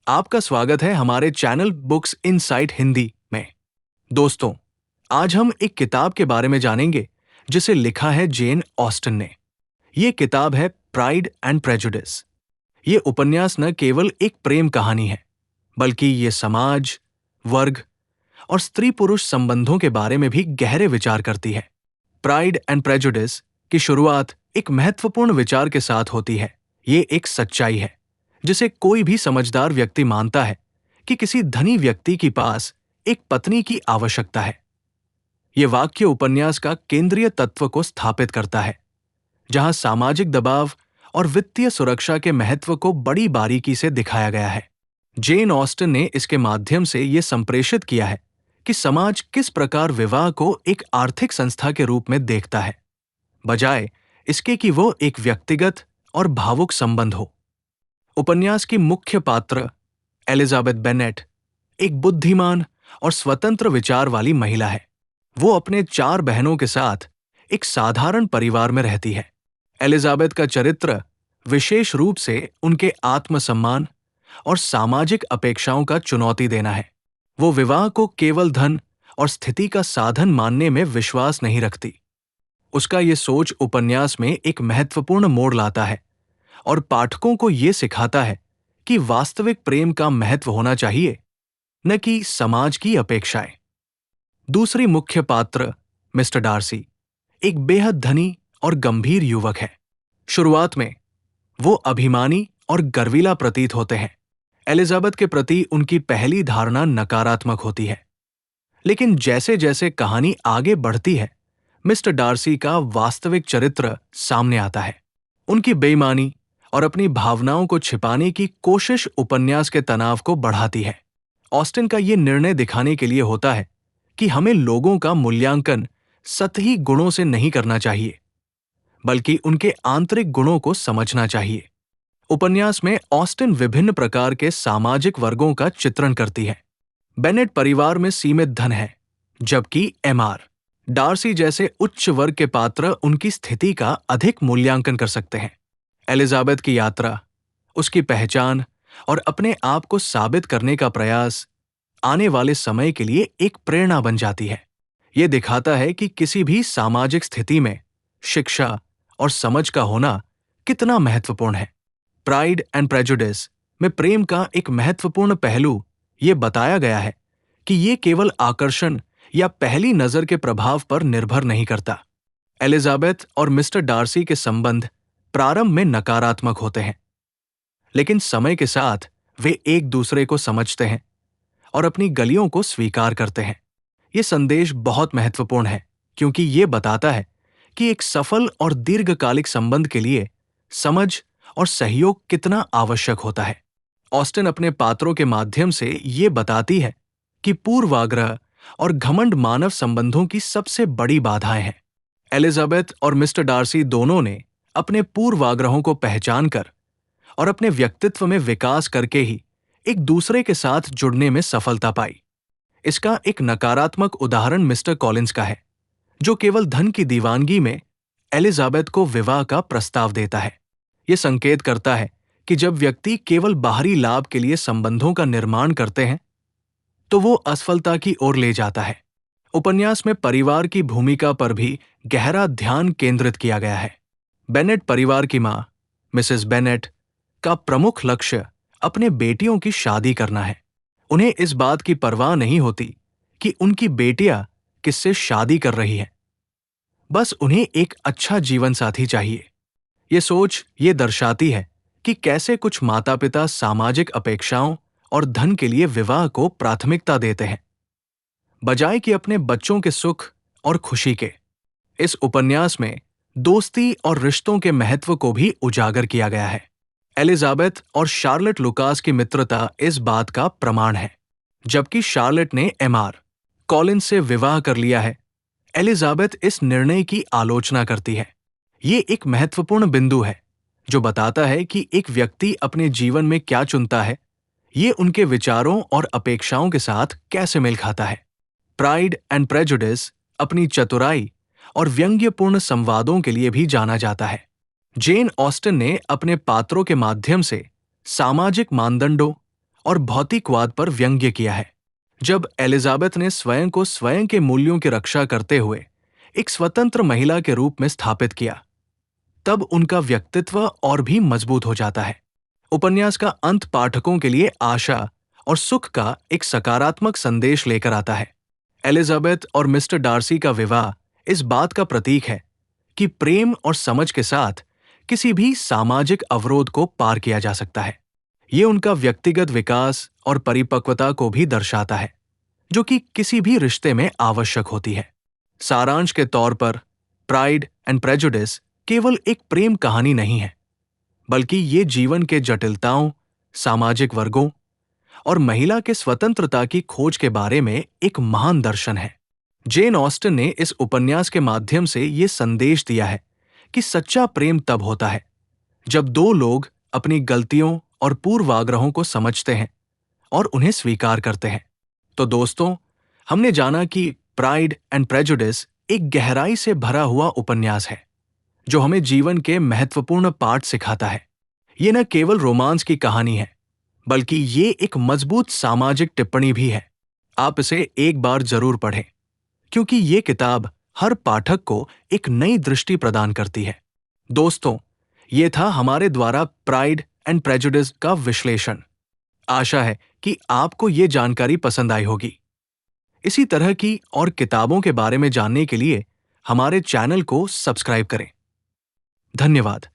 आपका स्वागत है हमारे चैनल बुक्स इनसाइट हिंदी में। दोस्तों, आज हम एक किताब के बारे में जानेंगे जिसे लिखा है जेन ऑस्टन ने। ये किताब है प्राइड एंड प्रेजुडिस। ये उपन्यास न केवल एक प्रेम कहानी है, बल्कि ये समाज, वर्ग और स्त्री पुरुष संबंधों के बारे में भी गहरे विचार करती है। प्राइड एंड प्रेजुडिस की शुरुआत एक महत्वपूर्ण विचार के साथ होती है। ये एक सच्चाई है जिसे कोई भी समझदार व्यक्ति मानता है कि किसी धनी व्यक्ति के पास एक पत्नी की आवश्यकता है। यह वाक्य उपन्यास का केंद्रीय तत्व को स्थापित करता है, जहां सामाजिक दबाव और वित्तीय सुरक्षा के महत्व को बड़ी बारीकी से दिखाया गया है। जेन ऑस्टन ने इसके माध्यम से यह संप्रेषित किया है कि समाज किस प्रकार विवाह को एक आर्थिक संस्था के रूप में देखता है, बजाय इसके कि वो एक व्यक्तिगत और भावुक संबंध हो। उपन्यास की मुख्य पात्र एलिजाबेथ बेनेट एक बुद्धिमान और स्वतंत्र विचार वाली महिला है। वो अपने 4 बहनों के साथ एक साधारण परिवार में रहती है। एलिजाबेथ का चरित्र विशेष रूप से उनके आत्मसम्मान और सामाजिक अपेक्षाओं का चुनौती देना है। वो विवाह को केवल धन और स्थिति का साधन मानने में विश्वास नहीं रखती। उसका ये सोच उपन्यास में एक महत्वपूर्ण मोड़ लाता है और पाठकों को ये सिखाता है कि वास्तविक प्रेम का महत्व होना चाहिए, न कि समाज की अपेक्षाएं। दूसरी मुख्य पात्र मिस्टर डार्सी एक बेहद धनी और गंभीर युवक है। शुरुआत में वो अभिमानी और गर्वीला प्रतीत होते हैं। एलिजाबेथ के प्रति उनकी पहली धारणा नकारात्मक होती है, लेकिन जैसे जैसे कहानी आगे बढ़ती है, मिस्टर डार्सी का वास्तविक चरित्र सामने आता है। उनकी बेईमानी और अपनी भावनाओं को छिपाने की कोशिश उपन्यास के तनाव को बढ़ाती है। ऑस्टिन का ये निर्णय दिखाने के लिए होता है कि हमें लोगों का मूल्यांकन सतही गुणों से नहीं करना चाहिए, बल्कि उनके आंतरिक गुणों को समझना चाहिए। उपन्यास में ऑस्टिन विभिन्न प्रकार के सामाजिक वर्गों का चित्रण करती है। बेनेट परिवार में सीमित धन है, जबकि डार्सी जैसे उच्च वर्ग के पात्र उनकी स्थिति का अधिक मूल्यांकन कर सकते हैं। एलिजाबेथ की यात्रा, उसकी पहचान और अपने आप को साबित करने का प्रयास आने वाले समय के लिए एक प्रेरणा बन जाती है। यह दिखाता है कि किसी भी सामाजिक स्थिति में शिक्षा और समझ का होना कितना महत्वपूर्ण है। प्राइड एंड प्रेजुडिस में प्रेम का एक महत्वपूर्ण पहलू यह बताया गया है कि यह केवल आकर्षण या पहली नजर के प्रभाव पर निर्भर नहीं करता। एलिजाबेथ और मिस्टर डार्सी के संबंध प्रारंभ में नकारात्मक होते हैं, लेकिन समय के साथ वे एक दूसरे को समझते हैं और अपनी गलियों को स्वीकार करते हैं। ये संदेश बहुत महत्वपूर्ण है, क्योंकि ये बताता है कि एक सफल और दीर्घकालिक संबंध के लिए समझ और सहयोग कितना आवश्यक होता है। ऑस्टिन अपने पात्रों के माध्यम से ये बताती है कि पूर्वाग्रह और घमंड मानव संबंधों की सबसे बड़ी बाधाएं हैं। एलिजाबेथ और मिस्टर डार्सी दोनों ने अपने पूर्वाग्रहों को पहचानकर और अपने व्यक्तित्व में विकास करके ही एक दूसरे के साथ जुड़ने में सफलता पाई। इसका एक नकारात्मक उदाहरण मिस्टर कॉलिंस का है, जो केवल धन की दीवानगी में एलिजाबेथ को विवाह का प्रस्ताव देता है। यह संकेत करता है कि जब व्यक्ति केवल बाहरी लाभ के लिए संबंधों का निर्माण करते हैं, तो वो असफलता की ओर ले जाता है। उपन्यास में परिवार की भूमिका पर भी गहरा ध्यान केंद्रित किया गया है। बेनेट परिवार की मां, मिसेस बेनेट, का प्रमुख लक्ष्य अपने बेटियों की शादी करना है। उन्हें इस बात की परवाह नहीं होती कि उनकी बेटियां किससे शादी कर रही हैं। बस उन्हें एक अच्छा जीवन साथी चाहिए। ये सोच ये दर्शाती है कि कैसे कुछ माता-पिता सामाजिक अपेक्षाओं और धन के लिए विवाह को प्राथमिकता देते हैं, बजाय कि अपने बच्चों के सुख और खुशी के। इस उपन्यास में दोस्ती और रिश्तों के महत्व को भी उजागर किया गया है। एलिजाबेथ और शार्लेट लुकास की मित्रता इस बात का प्रमाण है। जबकि शार्लेट ने कॉलिंस से विवाह कर लिया है, एलिजाबेथ इस निर्णय की आलोचना करती है। ये एक महत्वपूर्ण बिंदु है जो बताता है कि एक व्यक्ति अपने जीवन में क्या चुनता है, ये उनके विचारों और अपेक्षाओं के साथ कैसे मेल खाता है। प्राइड एंड प्रेजुडिस अपनी चतुराई और व्यंग्यपूर्ण संवादों के लिए भी जाना जाता है। जेन ऑस्टिन ने अपने पात्रों के माध्यम से सामाजिक मानदंडों और भौतिकवाद पर व्यंग्य किया है। जब एलिजाबेथ ने स्वयं को स्वयं के मूल्यों की रक्षा करते हुए एक स्वतंत्र महिला के रूप में स्थापित किया, तब उनका व्यक्तित्व और भी मजबूत हो जाता है। उपन्यास का अंत पाठकों के लिए आशा और सुख का एक सकारात्मक संदेश लेकर आता है। एलिजाबेथ और मिस्टर डार्सी का विवाह इस बात का प्रतीक है कि प्रेम और समझ के साथ किसी भी सामाजिक अवरोध को पार किया जा सकता है। ये उनका व्यक्तिगत विकास और परिपक्वता को भी दर्शाता है, जो कि किसी भी रिश्ते में आवश्यक होती है। सारांश के तौर पर प्राइड एंड प्रेजुडिस केवल एक प्रेम कहानी नहीं है, बल्कि ये जीवन के जटिलताओं, सामाजिक वर्गों और महिला के स्वतंत्रता की खोज के बारे में एक महान दर्शन है। जेन ऑस्टन ने इस उपन्यास के माध्यम से ये संदेश दिया है कि सच्चा प्रेम तब होता है जब दो लोग अपनी गलतियों और पूर्वाग्रहों को समझते हैं और उन्हें स्वीकार करते हैं। तो दोस्तों, हमने जाना कि प्राइड एंड प्रेजुडिस एक गहराई से भरा हुआ उपन्यास है जो हमें जीवन के महत्वपूर्ण पाठ सिखाता है। ये न केवल रोमांस की कहानी है, बल्कि ये एक मजबूत सामाजिक टिप्पणी भी है। आप इसे एक बार जरूर पढ़ें, क्योंकि ये किताब हर पाठक को एक नई दृष्टि प्रदान करती है। दोस्तों, ये था हमारे द्वारा प्राइड एंड प्रेजुडिस का विश्लेषण। आशा है कि आपको ये जानकारी पसंद आई होगी। इसी तरह की और किताबों के बारे में जानने के लिए हमारे चैनल को सब्सक्राइब करें। धन्यवाद।